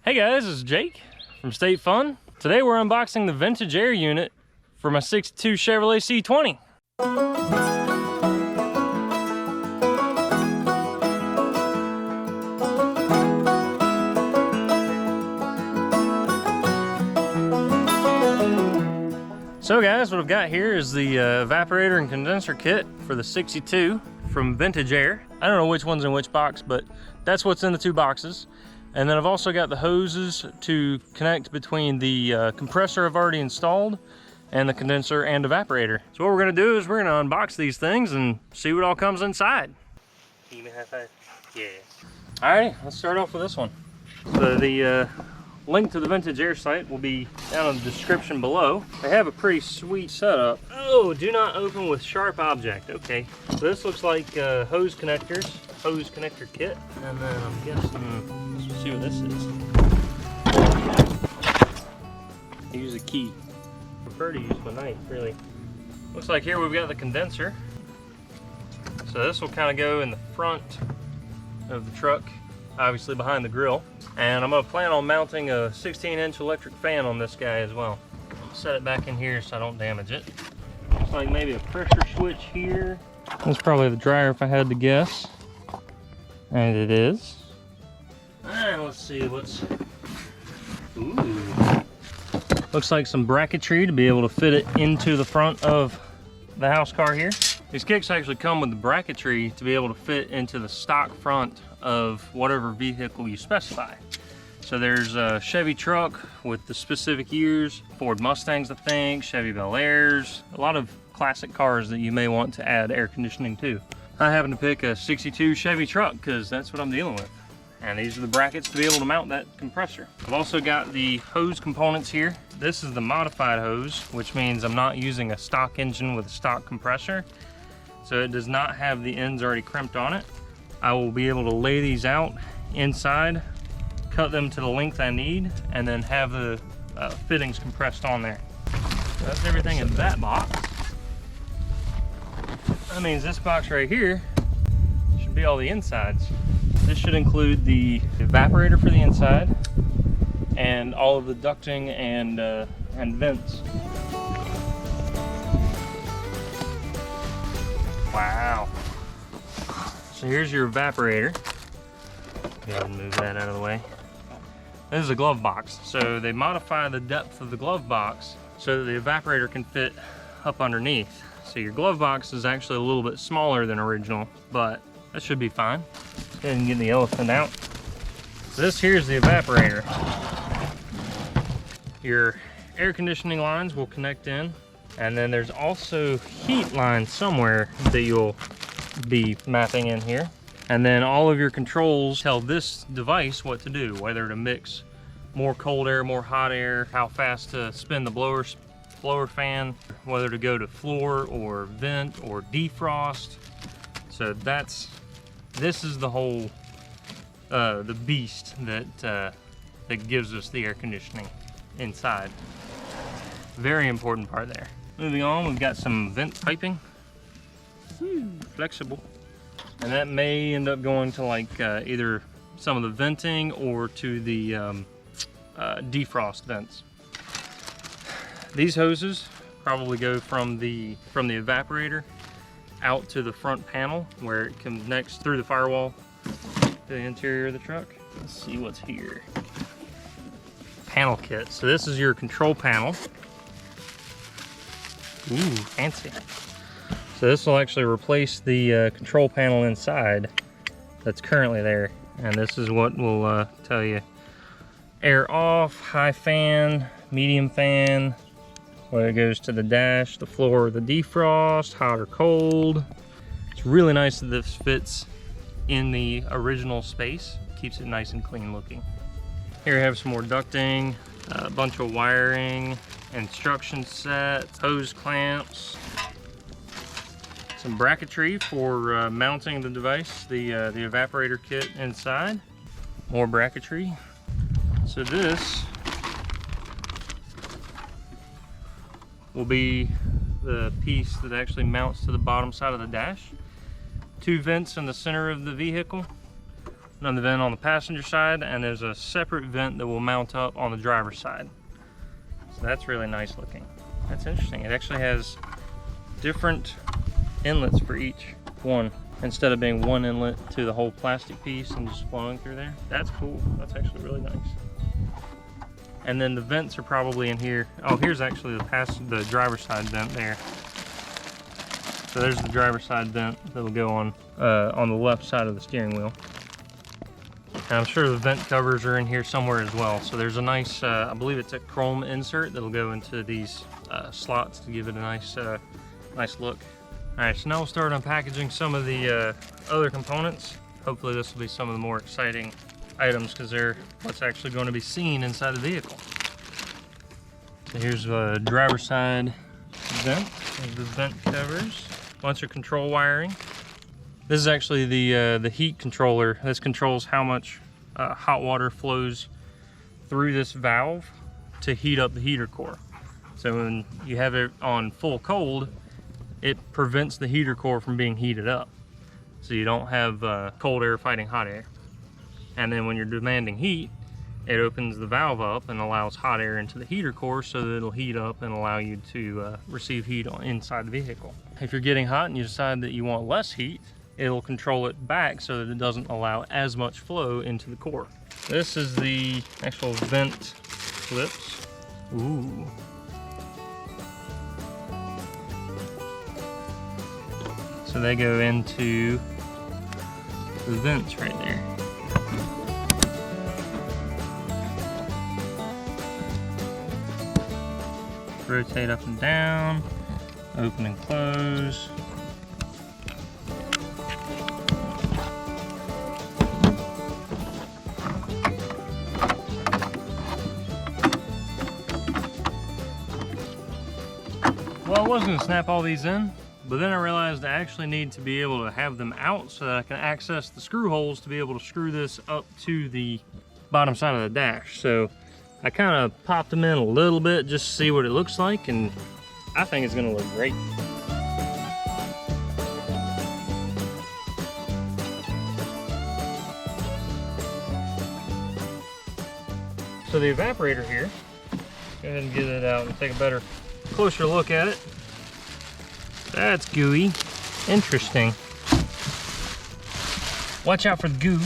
Hey guys, this is Jake from State Fun. Today we're unboxing the vintage air unit for my '62 Chevrolet C20. So guys, what I've got here is the evaporator and condenser kit for the '62 from Vintage Air. I don't know which one's in which box, but that's what's in the two boxes. And then I've also got the hoses to connect between the compressor I've already installed and the condenser and evaporator. So what we're gonna do is we're gonna unbox these things and see what all comes inside. Give me a high five. Yeah. Alrighty, let's start off with this one. So the link to the Vintage Air site will be down in the description below. They have a pretty sweet setup. Oh, do not open with sharp object. Okay, so this looks like hose connectors, hose connector kit. And then I'm guessing, let's see what this is. Use a key. I prefer to use my knife, really. Looks like here we've got the condenser. So this will kind of go in the front of the truck, obviously behind the grill. And I'm gonna plan on mounting a 16-inch electric fan on this guy as well. Set it back in here so I don't damage it. Looks like maybe a pressure switch here. That's probably the dryer if I had to guess. And it is. And let's see what's... Ooh. Looks like some bracketry to be able to fit it into the front of the house car here. These kicks actually come with the bracketry to be able to fit into the stock front of whatever vehicle you specify. So there's a Chevy truck with the specific years, Ford Mustangs I think, Chevy Bel Airs, a lot of classic cars that you may want to add air conditioning to. I happen to pick a '62 Chevy truck because that's what I'm dealing with. And these are the brackets to be able to mount that compressor. I've also got the hose components here. This is the modified hose, which means I'm not using a stock engine with a stock compressor. So it does not have the ends already crimped on it. I will be able to lay these out inside, cut them to the length I need, and then have the fittings compressed on there. So that's everything in that box. That means this box right here should be all the insides. This should include the evaporator for the inside and all of the ducting and vents. Wow. So here's your evaporator. Go ahead and move that out of the way. This is a glove box. So they modify the depth of the glove box so that the evaporator can fit up underneath. So your glove box is actually a little bit smaller than original, but that should be fine. Go ahead and get the elephant out. So this here is the evaporator. Your air conditioning lines will connect in, and then there's also heat lines somewhere that you'll be mapping in here. And then all of your controls tell this device what to do, whether to mix more cold air, more hot air, how fast to spin the blower fan, whether to go to floor or vent or defrost. So this is the whole, the beast that gives us the air conditioning inside. Very important part there. Moving on, we've got some vent piping. Flexible. And that may end up going to like either some of the venting or to the defrost vents. These hoses probably go from the evaporator out to the front panel where it connects through the firewall to the interior of the truck. Let's see what's here. Panel kit. So this is your control panel. Ooh, fancy. So this will actually replace the control panel inside that's currently there. And this is what will tell you air off, high fan, medium fan, whether it goes to the dash, the floor, or the defrost, hot or cold. It's really nice that this fits in the original space. Keeps it nice and clean looking. Here we have some more ducting, a bunch of wiring, instruction sets, hose clamps, some bracketry for mounting the device, the evaporator kit inside, more bracketry. So this will be the piece that actually mounts to the bottom side of the dash. Two vents in the center of the vehicle another vent on the passenger side, and there's a separate vent that will mount up on the driver's side. So that's really nice looking. That's interesting. It actually has different inlets for each one, instead of being one inlet to the whole plastic piece and just flowing through there. That's cool. That's actually really nice. And then the vents are probably in here. Oh, here's actually the driver's side vent there. So there's the driver's side vent that will go on the left side of the steering wheel. And I'm sure the vent covers are in here somewhere as well. So there's a nice, I believe it's a chrome insert that'll go into these slots to give it a nice, nice look. All right, so now we'll start unpackaging some of the other components. Hopefully this will be some of the more exciting items because they're what's actually going to be seen inside the vehicle. So here's the driver's side vent, the vent covers. Bunch of control wiring. This is actually the heat controller. This controls how much hot water flows through this valve to heat up the heater core. So when you have it on full cold, it prevents the heater core from being heated up. So you don't have cold air fighting hot air. And then when you're demanding heat, it opens the valve up and allows hot air into the heater core so that it'll heat up and allow you to receive heat inside the vehicle. If you're getting hot and you decide that you want less heat, it'll control it back so that it doesn't allow as much flow into the core. This is the actual vent clips. Ooh. So they go into the vents right there. Rotate up and down, open and close. Well, I was going to snap all these in, but then I realized I actually need to be able to have them out so that I can access the screw holes to be able to screw this up to the bottom side of the dash. So I kind of popped them in a little bit just to see what it looks like, and I think it's going to look great. So the evaporator here, go ahead and get it out and take a better, closer look at it. That's gooey. Interesting. Watch out for the goo.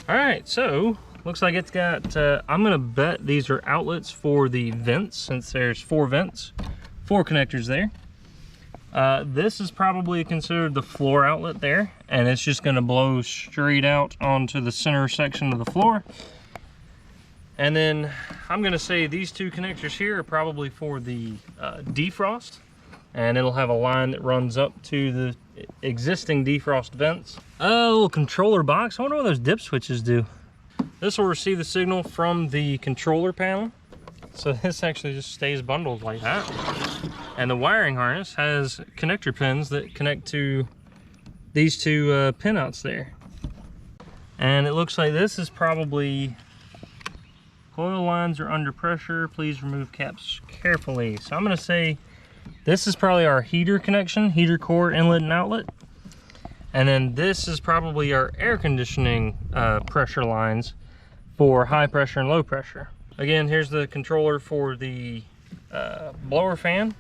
All right, so looks like it's got, I'm gonna bet these are outlets for the vents, since there's 4 vents, 4 connectors there. This is probably considered the floor outlet there, and it's just gonna blow straight out onto the center section of the floor. And then I'm gonna say these 2 connectors here are probably for the defrost, and it'll have a line that runs up to the existing defrost vents. A little controller box. I wonder what those dip switches do. This will receive the signal from the controller panel. So this actually just stays bundled like that. And the wiring harness has connector pins that connect to these 2 pinouts there. And it looks like this is probably, coil lines are under pressure. Please remove caps carefully. So I'm gonna say this is probably our heater connection, heater core inlet and outlet. And then this is probably our air conditioning pressure lines for high pressure and low pressure. Again, here's the controller for the blower fan.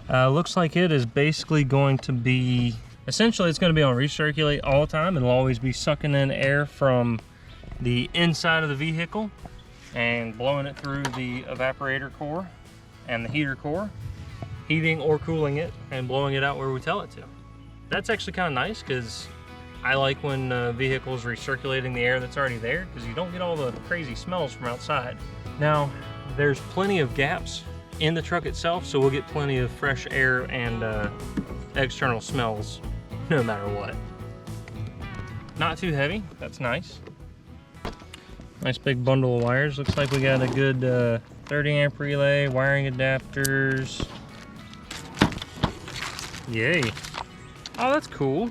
Looks like it is basically going to be, essentially it's going to be on recirculate all the time. It'll always be sucking in air from the inside of the vehicle and blowing it through the evaporator core and the heater core, heating or cooling it and blowing it out where we tell it to. That's actually kind of nice because I like when vehicles recirculating the air that's already there, because you don't get all the crazy smells from outside. Now, there's plenty of gaps in the truck itself, so we'll get plenty of fresh air and external smells no matter what. Not too heavy, that's nice. Nice big bundle of wires. Looks like we got a good 30 amp relay, wiring adapters. Yay. Oh, that's cool.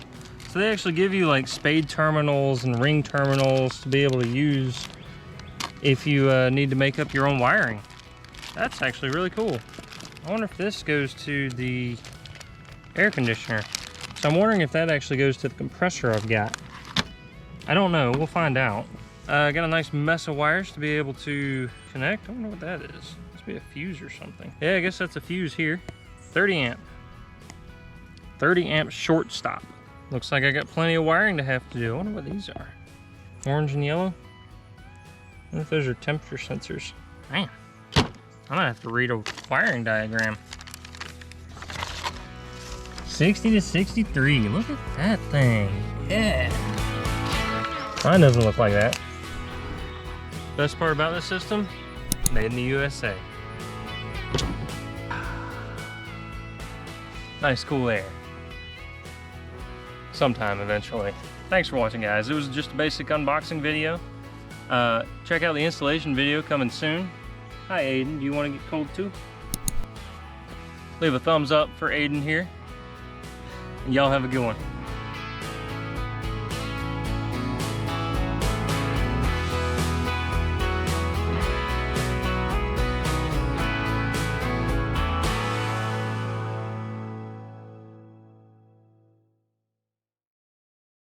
So they actually give you like spade terminals and ring terminals to be able to use if you need to make up your own wiring. That's actually really cool. I wonder if this goes to the air conditioner. So I'm wondering if that actually goes to the compressor I've got. I don't know, we'll find out. I got a nice mess of wires to be able to connect. I don't know what that is. Must be a fuse or something. Yeah, I guess that's a fuse here. 30 amp. 30 amp short stop. Looks like I got plenty of wiring to have to do. I wonder what these are. Orange and yellow. I wonder if those are temperature sensors. Man, I might have to read a wiring diagram. 60 to 63. Look at that thing. Yeah. Mine doesn't look like that. Best part about this system, made in the USA. Nice cool air. Sometime eventually. Thanks for watching, guys. It was just a basic unboxing video. Check out the installation video coming soon. Hi Aiden, do you want to get cold too? Leave a thumbs up for Aiden here. And y'all have a good one.